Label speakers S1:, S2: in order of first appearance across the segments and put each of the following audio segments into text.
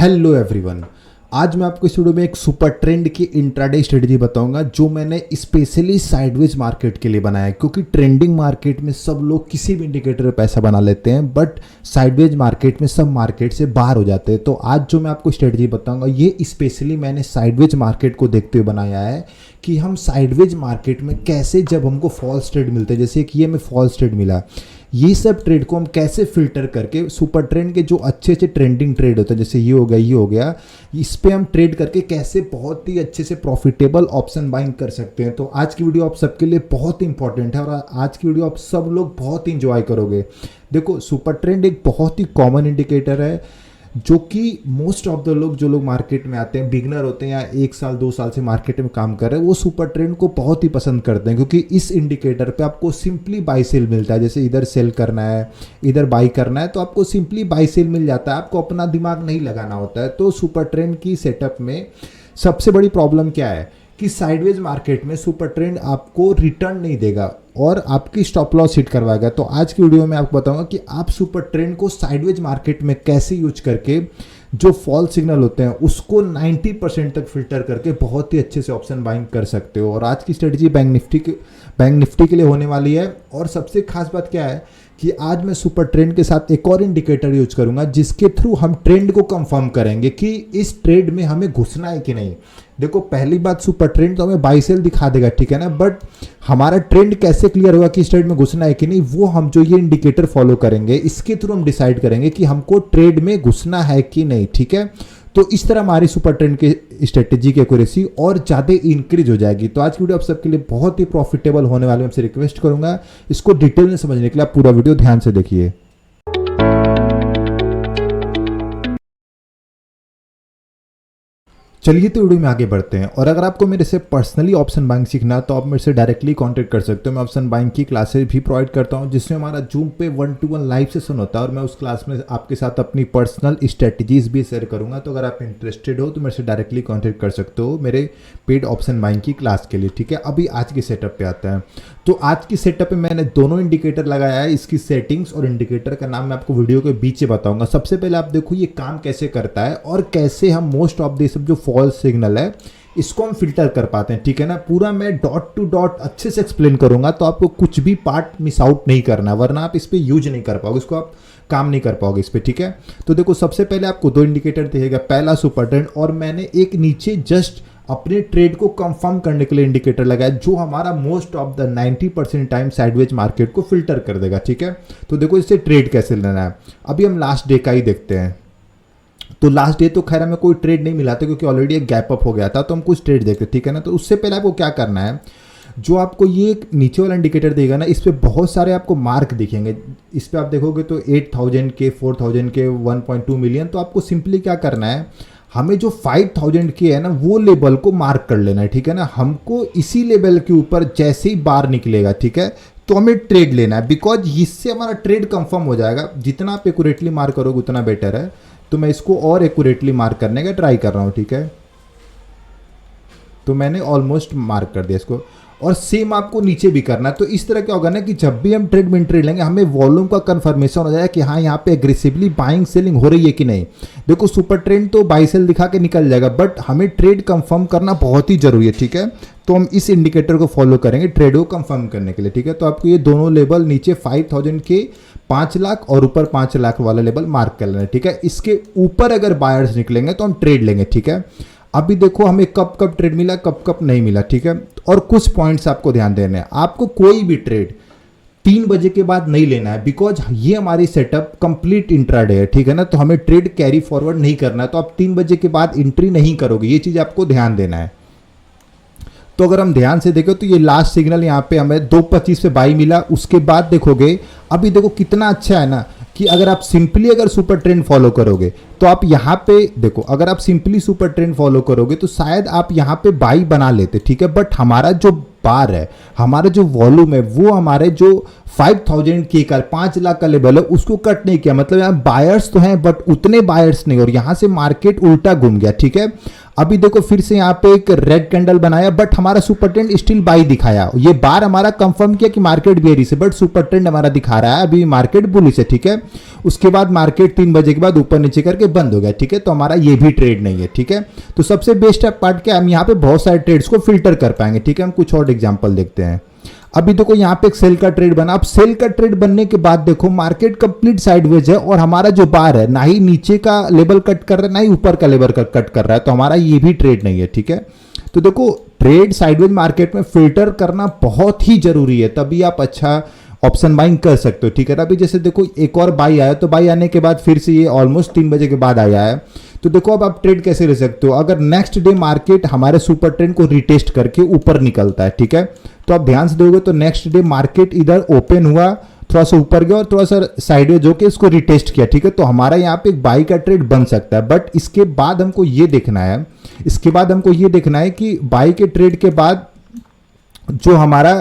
S1: Hello everyone. आज मैं आपको इस वीडियो में एक सुपर ट्रेंड की इंट्राडे स्ट्रेटजी बताऊंगा जो मैंने स्पेशली साइडवेज मार्केट के लिए बनाया है, क्योंकि ट्रेंडिंग मार्केट में सब लोग किसी भी इंडिकेटर पे पैसा बना लेते हैं, बट साइडवेज मार्केट में सब मार्केट से बाहर हो जाते हैं। तो आज जो मैं आपको स्ट्रेटजी बताऊंगा ये स्पेशली मैंने साइडवेज मार्केट को देखते हुए बनाया है कि हम साइडवेज मार्केट में कैसे, जब हमको फॉल्स ट्रेड मिलते हैं, जैसे कि ये हमें फॉल्स ट्रेड मिला, ये सब ट्रेड को हम कैसे फिल्टर करके सुपर ट्रेंड के जो अच्छे अच्छे ट्रेंडिंग ट्रेड होते हैं, जैसे ये हो गया, इस पे हम ट्रेड करके कैसे बहुत ही अच्छे से प्रॉफिटेबल ऑप्शन बाइंग कर सकते हैं। तो आज की वीडियो आप सबके लिए बहुत ही इंपॉर्टेंट है और आज की वीडियो आप सब लोग बहुत ही इंजॉय करोगे। देखो, सुपर ट्रेंड एक बहुत ही कॉमन इंडिकेटर है जो कि मोस्ट ऑफ द लोग, जो लोग मार्केट में आते हैं, बिगनर होते हैं या 1 साल 2 साल से मार्केट में काम कर रहे हैं, वो सुपर ट्रेंड को बहुत ही पसंद करते हैं, क्योंकि इस इंडिकेटर पे आपको सिंपली बाई सेल मिलता है। जैसे इधर सेल करना है, इधर बाई करना है, तो आपको सिंपली बाई सेल मिल जाता है, आपको अपना दिमाग नहीं लगाना होता है। तो सुपर ट्रेंड की सेटअप में सबसे बड़ी प्रॉब्लम क्या है कि साइडवेज मार्केट में सुपर ट्रेंड आपको रिटर्न नहीं देगा और आपकी स्टॉप लॉस हिट करवाएगा। तो आज की वीडियो में आपको बताऊंगा कि आप सुपर ट्रेंड को साइडवेज मार्केट में कैसे यूज करके जो फॉल सिग्नल होते हैं उसको 90% तक फिल्टर करके बहुत ही अच्छे से ऑप्शन बाइंग कर सकते हो। और आज की स्ट्रेटजी बैंक निफ्टी के लिए होने वाली है। और सबसे खास बात क्या है कि आज मैं सुपर ट्रेंड के साथ एक और इंडिकेटर यूज करूंगा जिसके थ्रू हम ट्रेंड को कंफर्म करेंगे कि इस ट्रेड में हमें घुसना है कि नहीं। देखो, पहली बात, सुपर ट्रेंड तो हमें बाई सेल दिखा देगा, ठीक है ना, बट हमारा ट्रेंड कैसे क्लियर होगा कि इस ट्रेड में घुसना है कि नहीं, वो हम जो ये इंडिकेटर फॉलो करेंगे इसके थ्रू हम डिसाइड करेंगे कि हमको ट्रेड में घुसना है कि नहीं, ठीक है। तो इस तरह हमारी सुपर ट्रेंड की स्ट्रेटेजी की एक्यूरेसी और ज़्यादा इंक्रीज हो जाएगी। तो आज की वीडियो आप सबके लिए बहुत ही प्रॉफिटेबल होने वाले, मैं आपसे रिक्वेस्ट करूंगा इसको डिटेल में समझने के लिए आप पूरा वीडियो ध्यान से देखिए। चलिए तो वीडियो में आगे बढ़ते हैं। और अगर आपको मेरे से पर्सनली ऑप्शन बाइंग सीखना है तो आप मेरे से डायरेक्टली कांटेक्ट कर सकते हो। मैं ऑप्शन बाइंग की क्लासेस भी प्रोवाइड करता हूं जिसमें हमारा जूम पे 1-to-1 लाइव सेशन होता है और मैं उस क्लास में आपके साथ अपनी पर्सनल स्ट्रेटजीज भी शेयर करूंगा। तो अगर आप इंटरेस्टेड हो तो मेरे से डायरेक्टली कॉन्टेक्ट कर सकते हो मेरे पेड ऑप्शन बाइंग की क्लास के लिए, ठीक है। अभी आज के सेटअप पे आता है। तो आज की सेटअप पे मैंने दोनों इंडिकेटर लगाया है। इसकी सेटिंग्स और इंडिकेटर का नाम मैं आपको वीडियो के बीच में बताऊंगा। सबसे पहले आप देखो ये काम कैसे करता है और कैसे हम मोस्ट ऑफ दिस जो फॉल्स सिग्नल है इसको हम फिल्टर कर पाते हैं, ठीक है ना। पूरा मैं डॉट टू डॉट अच्छे से एक्सप्लेन करूंगा, तो आपको कुछ भी पार्ट मिस आउट नहीं करना, वरना आप इस पे यूज नहीं कर पाओगे, इसको आप काम नहीं कर पाओगे इस पे, ठीक है। तो देखो, सबसे पहले आपको 2 इंडिकेटर दिखेगा, पहला सुपर ट्रेंड और मैंने एक नीचे जस्ट अपने ट्रेड को कंफर्म करने के लिए इंडिकेटर लगाया जो हमारा most of the 90% time sideways market को फिल्टर कर देगा, ठीक है। तो देखो इससे ट्रेड कैसे लेना है। अभी हम लास्ट डे का ही देखते हैं। तो लास्ट डे तो खैर हमें कोई ट्रेड नहीं मिला था क्योंकि ऑलरेडी एक गैप अप हो गया था, तो हम कुछ ट्रेड देखते, ठीक है ना। तो उससे पहले आपको क्या करना है, जो आपको ये नीचे वाला इंडिकेटर देगा ना, इस पे बहुत सारे आपको मार्क दिखेंगे। इस पे आप देखोगे तो 8000 के, 4000 के, 1.2 मिलियन। तो आपको सिंपली क्या करना है, हमें जो 5000 के है ना वो लेवल को मार्क कर लेना है, ठीक है ना। हमको इसी लेवल के ऊपर जैसे ही बार निकलेगा, ठीक है, तो हमें ट्रेड लेना है, बिकॉज इससे हमारा ट्रेड कंफर्म हो जाएगा। जितना आप एक्यूरेटली मार्क करोगे उतना बेटर है। तो मैं इसको और एक्यूरेटली मार्क करने का ट्राई कर रहा हूं, ठीक है। तो मैंने ऑलमोस्ट मार्क कर दिया इसको, और सेम आपको नीचे भी करना है। तो इस तरह क्या होगा ना कि जब भी हम ट्रेड में ट्रेड लेंगे हमें वॉल्यूम का कंफर्मेशन हो जाएगा कि हाँ यहाँ पे एग्रेसिवली बाइंग सेलिंग हो रही है कि नहीं। देखो, सुपर ट्रेंड तो बाई सेल दिखा के निकल जाएगा, बट हमें ट्रेड कंफर्म करना बहुत ही जरूरी है, ठीक है। तो हम इस इंडिकेटर को फॉलो करेंगे ट्रेड को कंफर्म करने के लिए, ठीक है। तो आपको ये दोनों लेवल नीचे 5000 के 5 लाख और ऊपर 5 लाख वाला लेवल मार्क कर लेना है, ठीक है। इसके ऊपर अगर बायर्स निकलेंगे तो हम ट्रेड लेंगे, ठीक है। अभी देखो हमें कब कब ट्रेड मिला, कब कब नहीं मिला, ठीक है। और कुछ पॉइंट्स आपको ध्यान देने हैं। आपको कोई भी ट्रेड 3 बजे के बाद नहीं लेना है, बिकॉज ये हमारी सेटअप कंप्लीट इंट्राडे है, ठीक है ना। तो हमें ट्रेड कैरी फॉरवर्ड नहीं करना है, तो आप 3 बजे के बाद एंट्री नहीं करोगे, ये चीज आपको ध्यान देना है। तो अगर हम ध्यान से देखें तो ये लास्ट सिग्नल यहाँ पे हमें 2.25 पे बाई मिला। उसके बाद देखोगे, अभी देखो कितना अच्छा है ना कि अगर आप सिंपली अगर सुपर ट्रेंड फॉलो करोगे तो आप यहाँ पे देखो, अगर आप सिंपली सुपर ट्रेंड फॉलो करोगे तो शायद आप यहाँ पे बाई बना लेते, ठीक है। बट हमारा जो बार है, हमारा जो वॉल्यूम है वो हमारे जो 5000 के का 5 लाख का लेवल है उसको कट नहीं किया। मतलब यहाँ बायर्स तो हैं बट उतने बायर्स नहीं, और यहाँ से मार्केट उल्टा घूम गया। ठीक है, अभी देखो फिर से यहाँ पे एक रेड कैंडल बनाया बट हमारा सुपर ट्रेंड स्टिल बाई दिखाया। ये बार हमारा कंफर्म किया कि मार्केट बेरिश है बट सुपर ट्रेंड हमारा दिखा रहा है अभी मार्केट बुलिश है। ठीक है, उसके बाद मार्केट 3 बजे के बाद ऊपर नीचे करके बंद हो गया। ठीक है, तो हमारा ये भी ट्रेड नहीं है। ठीक है, तो सबसे बेस्ट पार्ट क्या, हम यहाँ पे बहुत सारे ट्रेड्स को फिल्टर कर पाएंगे। ठीक है, हम कुछ और एग्जाम्पल देखते हैं। अभी देखो यहाँ पे एक सेल का ट्रेड बना। अब सेल का ट्रेड बनने के बाद देखो मार्केट कंप्लीट साइडवेज है और हमारा जो बार है ना ही नीचे का लेवल कट कर रहा है ना ही ऊपर का लेवल कट कर रहा है, तो हमारा ये भी ट्रेड नहीं है। ठीक है, तो देखो ट्रेड साइडवेज मार्केट में फिल्टर करना बहुत ही जरूरी है, तभी आप अच्छा ऑप्शन बाइंग कर सकते हो। ठीक है, अभी जैसे देखो एक और बाई आया, तो बाई आने के बाद फिर से ये ऑलमोस्ट 3 बजे के बाद आया है। तो देखो अब आप ट्रेड कैसे ले सकते हो, अगर नेक्स्ट डे मार्केट हमारे सुपर ट्रेंड को रिटेस्ट करके ऊपर निकलता है। ठीक है, तो आप ध्यान से देखोगे तो नेक्स्ट डे मार्केट इधर ओपन हुआ, थोड़ा सा ऊपर गया और थोड़ा सा साइडवेज होकर इसको रिटेस्ट किया। ठीक है, तो हमारा यहाँ पे एक बाई का ट्रेड बन सकता है, बट इसके बाद हमको ये देखना है कि बाई के ट्रेड के बाद जो हमारा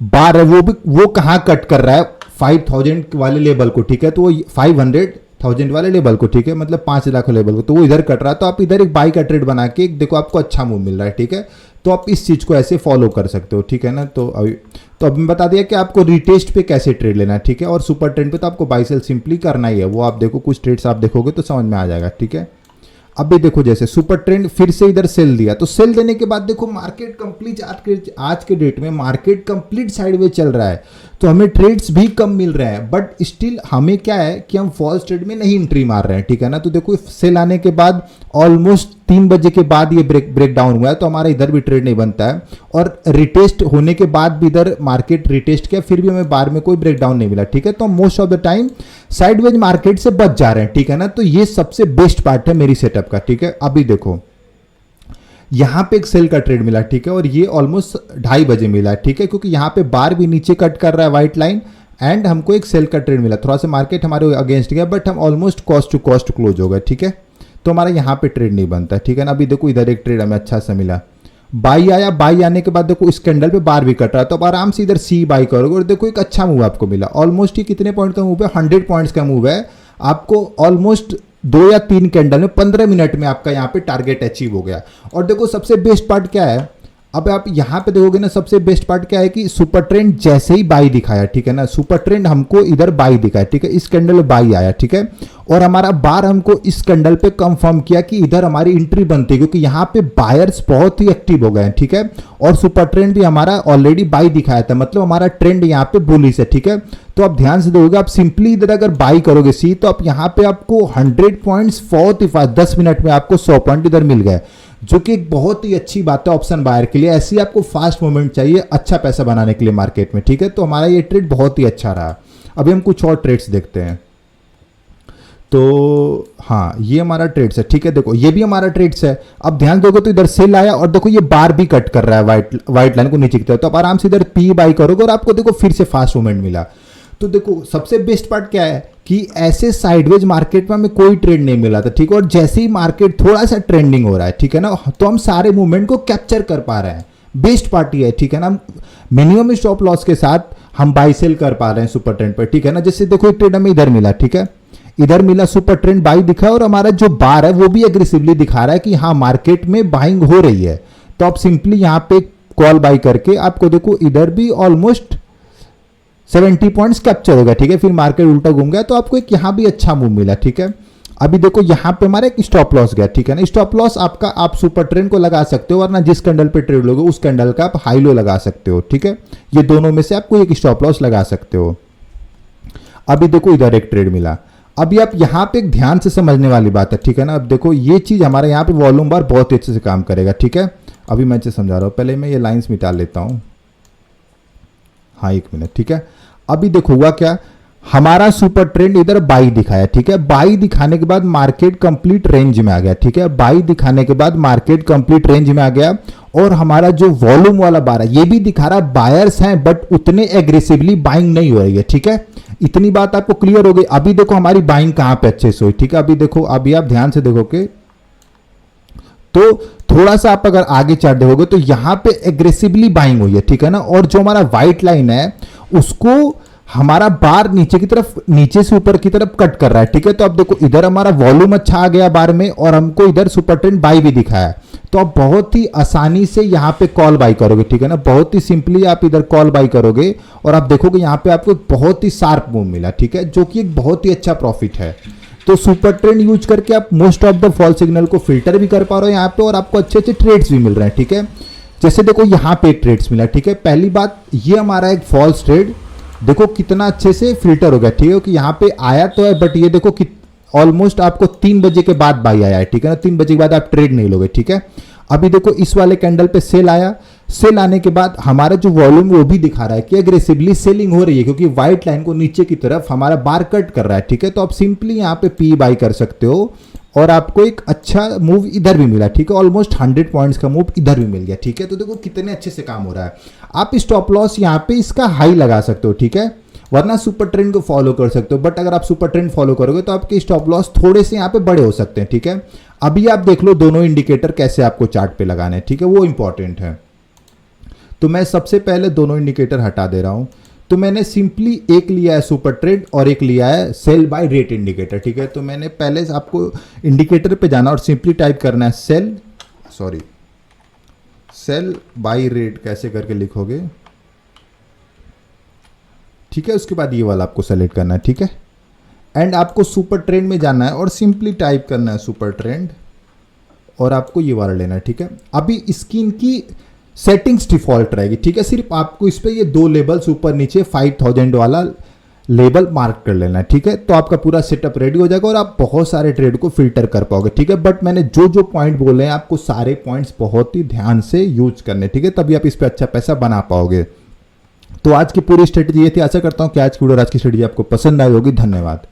S1: बार है वो कहाँ कट कर रहा है 5000 वाले लेवल को। ठीक है, तो वो 500,000 वाले लेवल को, ठीक है, मतलब 5 लाख लेवल को, तो वो इधर कट रहा है। तो आप इधर एक बाई का ट्रेड बना के देखो आपको अच्छा मूव मिल रहा है। ठीक है, तो आप इस चीज को ऐसे फॉलो कर सकते हो। ठीक है ना, तो अभी बता दिया कि आपको रिटेस्ट पे कैसे ट्रेड लेना है। ठीक है, और सुपर ट्रेंड पे तो आपको बाई सेल सिंपली करना ही है। वो आप देखो कुछ ट्रेड्स आप देखोगे तो समझ में आ जाएगा। ठीक है, अभी देखो जैसे सुपर ट्रेंड फिर से इधर सेल दिया, तो सेल देने के बाद देखो मार्केट कंप्लीट आज के डेट में मार्केट कंप्लीट साइडवेज चल रहा है, तो हमें ट्रेड्स भी कम मिल रहे हैं, बट स्टिल हमें क्या है कि हम फॉल्स ट्रेड में नहीं एंट्री मार रहे हैं। ठीक है ना, तो देखो सेल आने के बाद ऑलमोस्ट 3 बजे के बाद ये ब्रेक डाउन हुआ है, तो हमारा इधर भी ट्रेड नहीं बनता है, और रिटेस्ट होने के बाद भी इधर मार्केट रिटेस्ट किया फिर भी हमें बार में कोई ब्रेक डाउन नहीं मिला। ठीक है, तो most of the time sideways market से बच जा रहे हैं। ठीक है ना, तो ये सबसे बेस्ट पार्ट है मेरी सेटअप का। ठीक है, अभी देखो यहां पे एक सेल का ट्रेड मिला। ठीक है, और ये ऑलमोस्ट 2:30 बजे मिला है। ठीक है, क्योंकि यहां पे बार भी नीचे कट कर रहा है व्हाइट लाइन, एंड हमको एक सेल का ट्रेड मिला। थोड़ा सा मार्केट हमारे अगेंस्ट गया बट हम almost cost to cost close हो गए। ठीक है, तो हमारा यहाँ पे ट्रेड नहीं बनता। ठीक है ना, अभी देखो इधर एक ट्रेड हमें अच्छा सा मिला, बाई आया, बाई आने के बाद देखो इस कैंडल पे बार भी कट रहा है, तो आप आराम से इधर सी बाई करोगे और देखो एक अच्छा मूव आपको मिला। ऑलमोस्ट ये कितने पॉइंट का मूव है, 100 पॉइंट्स का मूव है। आपको ऑलमोस्ट 2 या 3 कैंडल में 15 मिनट में आपका यहाँ पे टारगेट अचीव हो गया। और देखो सबसे बेस्ट पार्ट क्या है, अब आप यहाँ पे देखोगे ना, सबसे बेस्ट पार्ट क्या है कि सुपर ट्रेंड जैसे ही बाई दिखाया, ठीक है ना, सुपर ट्रेंड हमको इधर बाई दिखाया। ठीक है, इस कैंडल में बाई आया। ठीक है, और हमारा बार हमको इस कैंडल पे कंफर्म किया कि इधर हमारी एंट्री बनती है, क्योंकि यहाँ पे बायर्स बहुत ही एक्टिव हो गए हैं। ठीक है, और सुपर ट्रेंड भी हमारा ऑलरेडी बाई दिखाया था, मतलब हमारा ट्रेंड यहाँ पे बुलिश है। ठीक है, तो आप ध्यान से देखोगे, आप सिंपली इधर अगर बाई करोगे सी, तो आप यहाँ पे आपको 100 पॉइंट्स 10 मिनट में आपको 100 पॉइंट इधर मिल गए, जो कि एक बहुत ही अच्छी बात है ऑप्शन बायर के लिए। ऐसी आपको फास्ट मूवमेंट चाहिए अच्छा पैसा बनाने के लिए मार्केट में। ठीक है, तो हमारा ये ट्रेड बहुत ही अच्छा रहा। अभी हम कुछ और ट्रेड्स देखते हैं। तो हाँ, ये हमारा ट्रेड्स है। ठीक है, देखो ये भी हमारा ट्रेड्स है। अब ध्यान दोगे तो इधर सेल आया और देखो ये बार भी कट कर रहा है व्हाइट लाइन को नीचे की तरफ, तो आप आराम से इधर पी बाई करोगे और आपको देखो फिर से फास्ट मूवमेंट मिला। तो देखो सबसे बेस्ट पार्ट क्या है कि ऐसे साइडवेज मार्केट में हमें कोई ट्रेड नहीं मिला था। ठीक है, और जैसे ही मार्केट थोड़ा सा ट्रेंडिंग हो रहा है, ठीक है ना, तो हम सारे मूवमेंट को कैप्चर कर पा रहे हैं। बेस्ट पार्ट ये है, ठीक है ना, मिनिमम स्टॉप लॉस के साथ हम बाई सेल कर पा रहे हैं सुपर ट्रेंड पर। ठीक है ना, जैसे देखो एक ट्रेड हमें इधर मिला। ठीक है, इधर मिला, सुपर ट्रेंड बाई दिखा और हमारा जो बार है वो भी एग्रेसिवली दिखा रहा है कि हाँ मार्केट में बाइंग हो रही है। तो आप सिंपली यहाँ पे कॉल बाई करके आपको देखो इधर भी ऑलमोस्ट 70 पॉइंट्स कैप्चर हो गया। ठीक है, फिर मार्केट उल्टा घूम गया, तो आपको एक यहाँ भी अच्छा मूव मिला। ठीक है, अभी देखो यहाँ पे हमारा एक स्टॉप लॉस गया। ठीक है ना, स्टॉप लॉस आपका आप सुपर ट्रेंड को लगा सकते हो, वरना जिस कैंडल पे ट्रेड लोगे उस कैंडल का आप हाई लो लगा सकते हो। ठीक है, ये दोनों में से आपको एक स्टॉप लॉस लगा सकते हो। अभी देखो इधर एक ट्रेड मिला। अभी आप यहाँ पे एक ध्यान से समझने वाली बात है। ठीक है ना, अब देखो ये चीज हमारे यहाँ पे वॉल्यूम बार बहुत अच्छे से काम करेगा। ठीक है, अभी मैं समझा रहा हूँ, पहले मैं ये लाइंस मिटा लेता हूँ। हाँ 1 मिनट। ठीक है, अभी देखो हुआ क्या, हमारा सुपर ट्रेंड इधर बाई दिखाया। ठीक है, बाई दिखाने के बाद मार्केट कंप्लीट रेंज में आ गया। ठीक है, बाई दिखाने के बाद मार्केट कंप्लीट रेंज में आ गया, और हमारा जो वॉल्यूम वाला बार है ये भी दिखा रहा है बायर्स हैं बट उतने एग्रेसिवली बाइंग नहीं हो रही है। ठीक है, इतनी बात आपको क्लियर हो गई। अभी देखो हमारी बाइंग कहां पे अच्छे से हुई। ठीक है, अभी देखो, अभी आप ध्यान से देखोगे तो थोड़ा सा आप अगर आगे चार्ट देखोगे तो यहाँ पे एग्रेसिवली बाइंग हुई है, ठीक है ना। और जो हमारा व्हाइट लाइन है उसको हमारा बार नीचे की तरफ, नीचे से ऊपर की तरफ कट कर रहा है, ठीक है। तो अब देखो इधर हमारा वॉल्यूम अच्छा आ गया बार में और हमको इधर सुपर ट्रेंड बाई भी दिखाया है। तो आप बहुत ही आसानी से यहाँ पे कॉल बाई करोगे, ठीक है ना। बहुत ही सिंपली आप इधर कॉल बाई करोगे और आप देखोगे यहाँ पे आपको बहुत ही शार्प मूव मिला, ठीक है, जो कि एक बहुत ही अच्छा प्रॉफिट है। तो सुपर ट्रेंड यूज करके आप most of the fall signal को फिल्टर भी कर पा रहे हो यहाँ पे और आपको अच्छे अच्छे ट्रेड्स भी मिल रहे हैं, ठीक है। जैसे देखो यहाँ पे एक ट्रेड्स मिला, ठीक है। पहली बात, ये हमारा एक फॉल्स ट्रेड देखो कितना अच्छे से फिल्टर हो गया, ठीक है। कि यहाँ पे आया तो है बट ये देखो कि ऑलमोस्ट आपको 3 बजे के बाद बाई आया है, ठीक है ना। 3 बजे के बाद आप ट्रेड नहीं लोगे, ठीक है। अभी देखो इस वाले कैंडल पे सेल आया, सेल आने के बाद हमारा जो वॉल्यूम वो भी दिखा रहा है कि एग्रेसिवली सेलिंग हो रही है, क्योंकि व्हाइट लाइन को नीचे की तरफ हमारा बार कट कर रहा है, ठीक है। तो आप सिंपली यहाँ पे पी बाई कर सकते हो और आपको एक अच्छा मूव इधर भी मिला, ठीक है। ऑलमोस्ट 100 पॉइंट्स का मूव इधर भी मिल गया, ठीक है। तो देखो कितने अच्छे से काम हो रहा है। आप स्टॉप लॉस यहाँ पे इसका हाई लगा सकते हो, ठीक है, वरना सुपर ट्रेंड को फॉलो कर सकते हो। बट अगर आप सुपर ट्रेंड फॉलो करोगे तो आपके स्टॉप लॉस थोड़े से यहाँ पे बड़े हो सकते हैं, ठीक है। अभी आप देख लो दोनों इंडिकेटर कैसे आपको चार्ट पे लगाने हैं, ठीक है, वो इंपॉर्टेंट है। तो मैं सबसे पहले दोनों इंडिकेटर हटा दे रहा हूं। तो मैंने सिंपली एक लिया है सुपर ट्रेंड और एक लिया है सेल बाय रेट इंडिकेटर, ठीक है। तो मैंने पहले आपको इंडिकेटर पे जाना और सिंपली टाइप करना है सेल बाय रेट कैसे करके लिखोगे, ठीक है। उसके बाद ये वाला आपको सेलेक्ट करना है, ठीक है। एंड आपको सुपर ट्रेंड में जाना है और सिंपली टाइप करना है सुपर ट्रेंड और आपको ये वाला लेना है, ठीक है। अभी स्क्रीन की सेटिंग्स डिफॉल्ट रहेगी, ठीक है। सिर्फ आपको इस पे ये 2 लेबल्स ऊपर नीचे 5000 वाला लेबल मार्क कर लेना है, ठीक है। तो आपका पूरा सेटअप रेडी हो जाएगा और आप बहुत सारे ट्रेड को फिल्टर कर पाओगे, ठीक है। बट मैंने जो जो पॉइंट बोले हैं आपको सारे पॉइंट्स बहुत ही ध्यान से यूज करने, ठीक है, तभी आप इस पे अच्छा पैसा बना पाओगे। तो आज की पूरी स्ट्रेटेजी ये थी। आशा करता हूं कि आज की वीडियो, आज की स्ट्रेटेजी आपको पसंद आई होगी। धन्यवाद।